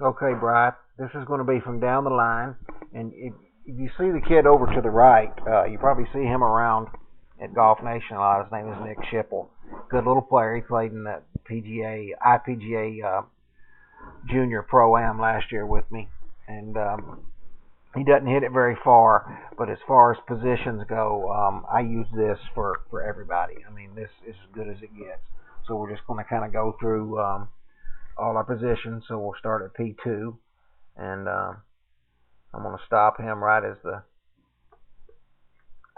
Okay, Bryant, this is going to be from down the line, and if you see the kid over to the right, you probably see him around at Golf Nation a lot. His name is Nick Schipple. Good little player. He played in the IPGA Junior Pro Am last year with me, and he doesn't hit it very far. But as far as positions go, I use this for everybody. I mean, this is as good as it gets. So we're just going to kind of go through all our positions. So we'll start at P2, and I'm going to stop him right as the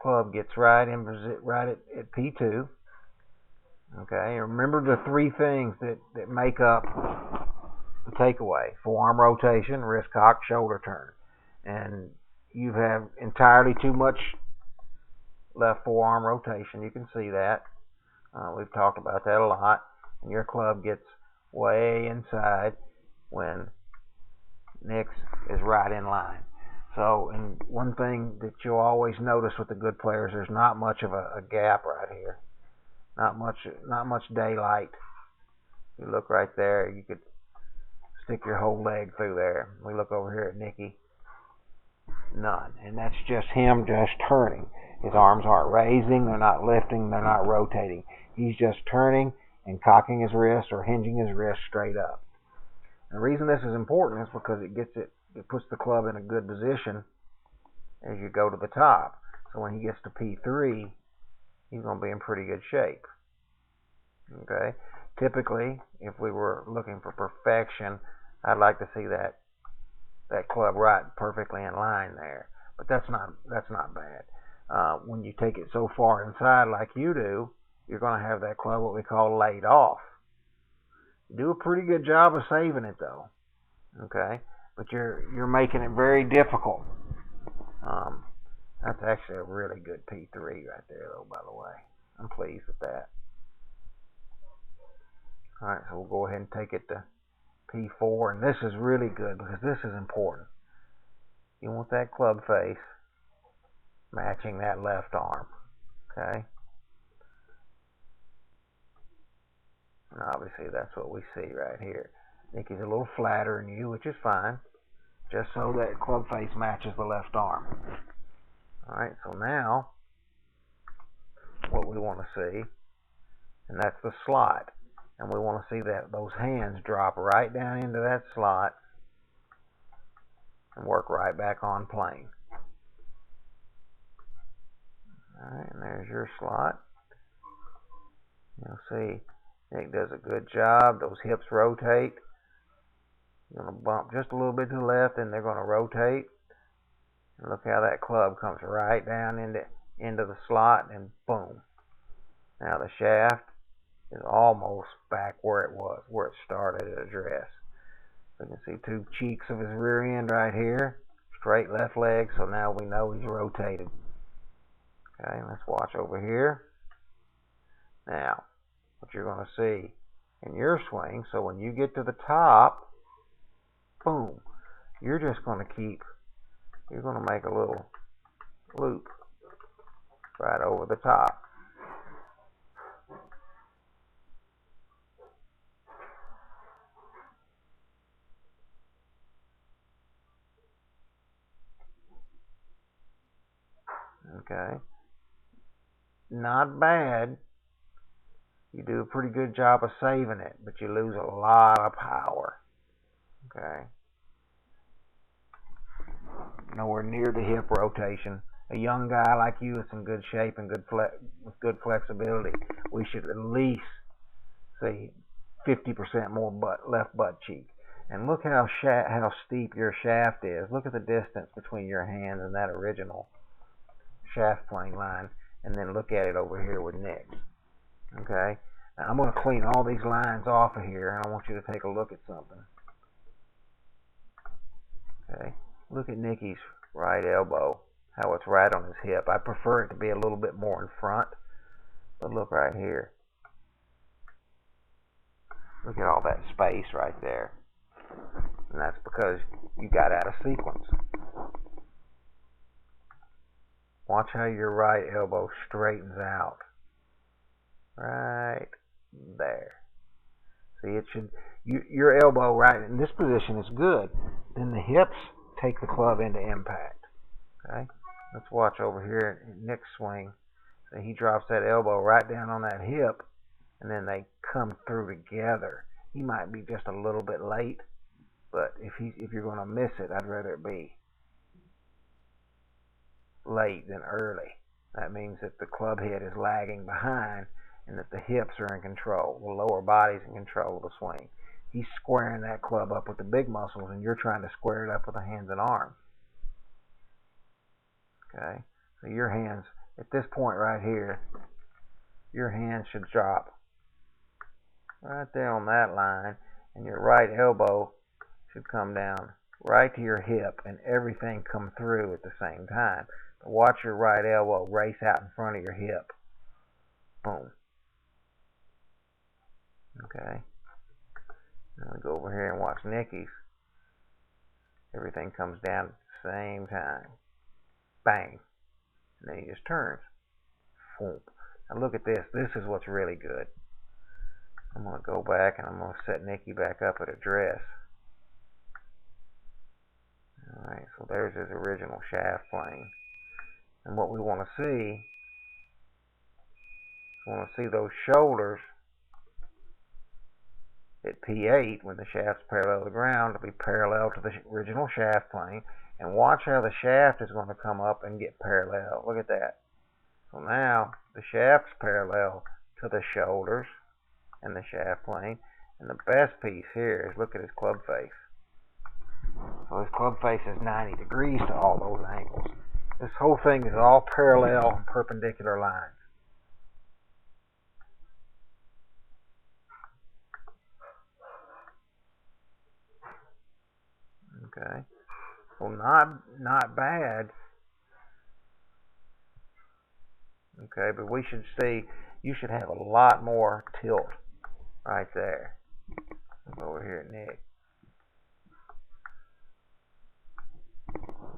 club gets right at P2. Okay, remember the three things that make up the takeaway: forearm rotation, wrist cock, shoulder turn. And you have entirely too much left forearm rotation. You can see that. We've talked about that a lot. And your club gets way inside when Nick's is right in line. So, and one thing that you'll always notice with the good players, there's not much of a gap right here. Not much daylight. You look right there, you could stick your whole leg through there. We look over here at Nicky, none. And that's just him just turning. His arms aren't raising, they're not lifting, they're not rotating. He's just turning and cocking his wrist or hinging his wrist straight up. The reason this is important is because it puts the club in a good position as you go to the top. So when he gets to P3, he's going to be in pretty good shape. Okay? Typically, if we were looking for perfection, I'd like to see that club right perfectly in line there. But that's not bad. When you take it so far inside like you do, you're going to have that club what we call laid off. You do a pretty good job of saving it though. Okay? But you're making it very difficult. That's actually a really good P3 right there though, by the way. I'm pleased with that. Alright, so we'll go ahead and take it to P4, and this is really good because this is important. You want that club face matching that left arm. Okay? And obviously that's what we see right here. Nicky's a little flatter than you, which is fine. Just so that club face matches the left arm. Alright, so now what we want to see, and that's the slot. And we want to see that those hands drop right down into that slot and work right back on plane. Alright, and there's your slot. You'll see Nick does a good job. Those hips rotate. You're going to bump just a little bit to the left, and they're going to rotate. And look how that club comes right down into the slot, and boom. Now the shaft is almost back where it was, where it started at address. So you can see two cheeks of his rear end right here. Straight left leg, so now we know he's rotated. Okay, let's watch over here. Now, what you're going to see in your swing, so when you get to the top, boom, you're just going to you're going to make a little loop right over the top. Okay, not bad. You do a pretty good job of saving it, but you lose a lot of power. Okay, nowhere near the hip rotation. A young guy like you that's in good shape and with good flexibility, we should at least see 50% more left butt cheek. And look how steep your shaft is. Look at the distance between your hands and that original shaft plane line, and then look at it over here with Nick. Okay, now I'm going to clean all these lines off of here, and I want you to take a look at something. Okay, look at Nicky's right elbow, how it's right on his hip. I prefer it to be a little bit more in front, but look right here. Look at all that space right there, and that's because you got out of sequence. Watch how your right elbow straightens out. Right there. See, your elbow right in this position is good. Then the hips take the club into impact. Okay, let's watch over here at Nick's swing. So he drops that elbow right down on that hip, and then they come through together. He might be just a little bit late, but if you're going to miss it, I'd rather it be late than early. That means that the club head is lagging behind and that the hips are in control. The lower body's in control of the swing. He's squaring that club up with the big muscles, and you're trying to square it up with the hands and arms. Okay, so your hands, at this point right here, your hands should drop right there on that line, and your right elbow should come down right to your hip, and everything come through at the same time. But watch your right elbow race out in front of your hip. Boom. Okay. Now we go over here and watch Nicky's. Everything comes down at the same time. Bang. And then he just turns. Boom. Now look at this. This is what's really good. I'm going to go back and I'm going to set Nicky back up at address. Alright, so there's his original shaft plane. And what we want to see, those shoulders at P8 when the shaft's parallel to the ground to be parallel to the original shaft plane. And watch how the shaft is going to come up and get parallel. Look at that. So now the shaft's parallel to the shoulders and the shaft plane. And the best piece here is look at his club face. So his club face is 90 degrees to all those angles. This whole thing is all parallel and perpendicular lines. Okay. Well, not bad. Okay, but we should see, you should have a lot more tilt right there. Over here at Nick.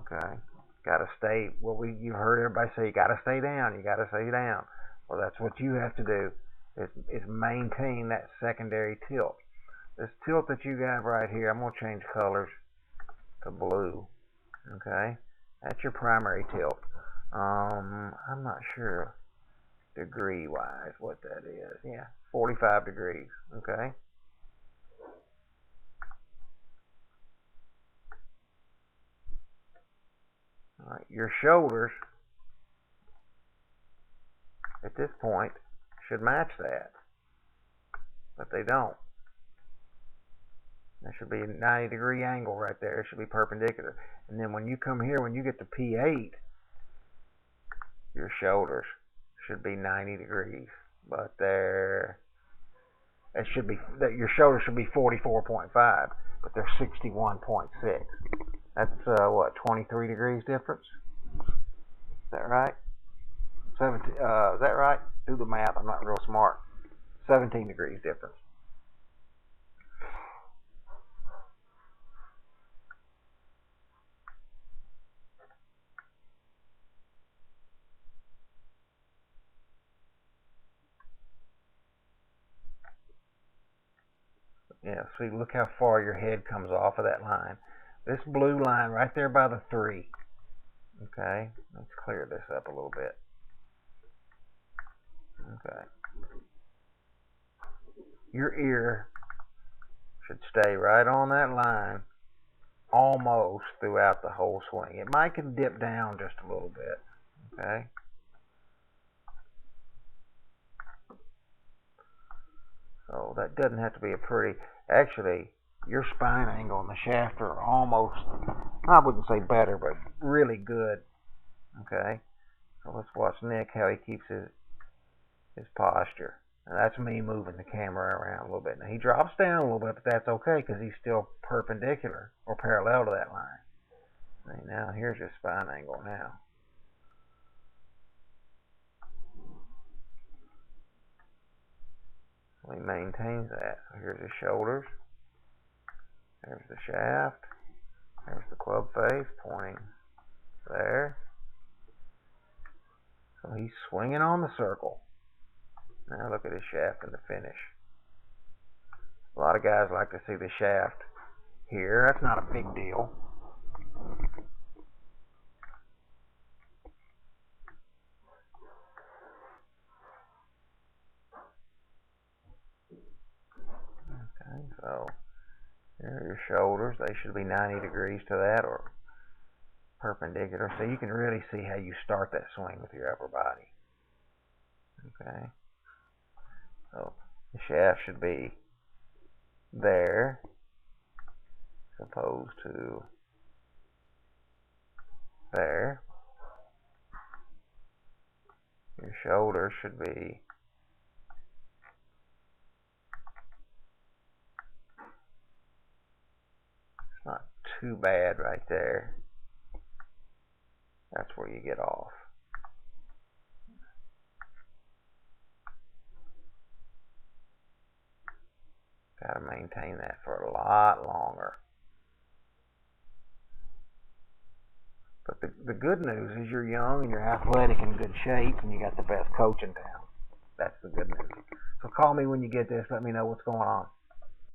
Okay. Gotta stay, you heard everybody say, you gotta stay down, you gotta stay down. Well, that's what you have to do, is maintain that secondary tilt. This tilt that you got right here, I'm going to change colors to blue. Okay, that's your primary tilt. I'm not sure degree wise what that is. Yeah, 45 degrees. Okay. All right, your shoulders at this point should match that, but they don't. There should be a 90-degree angle right there. It should be perpendicular. And then when you come here, when you get to P8, your shoulders should be 90 degrees. But your shoulders should be 44.5, but they're 61.6. That's what, 23 degrees difference? Is that right? 17. Is that right? Do the math. I'm not real smart. 17 degrees difference. Yeah, see, look how far your head comes off of that line. This blue line right there by the 3. Okay, let's clear this up a little bit. Okay. Your ear should stay right on that line almost throughout the whole swing. It might can dip down just a little bit. Okay. So that doesn't have to be a pretty. Actually, your spine angle and the shaft are almost, I wouldn't say better, but really good. Okay. So let's watch Nick, how he keeps his posture. Now that's me moving the camera around a little bit. Now he drops down a little bit, but that's okay because he's still perpendicular or parallel to that line. See, now here's your spine angle now. So he maintains that. So here's his shoulders. There's the shaft. There's the club face pointing there. So he's swinging on the circle. Now look at his shaft in the finish. A lot of guys like to see the shaft here. That's not a big deal. Okay, so here are your shoulders. They should be 90 degrees to that or perpendicular. So you can really see how you start that swing with your upper body. Okay. So the shaft should be there as opposed to there. Your shoulder should be it's not too bad right there. That's where you get off. Got to maintain that for a lot longer. But the good news is you're young and you're athletic and in good shape and you got the best coach in town. That's the good news. So call me when you get this. Let me know what's going on.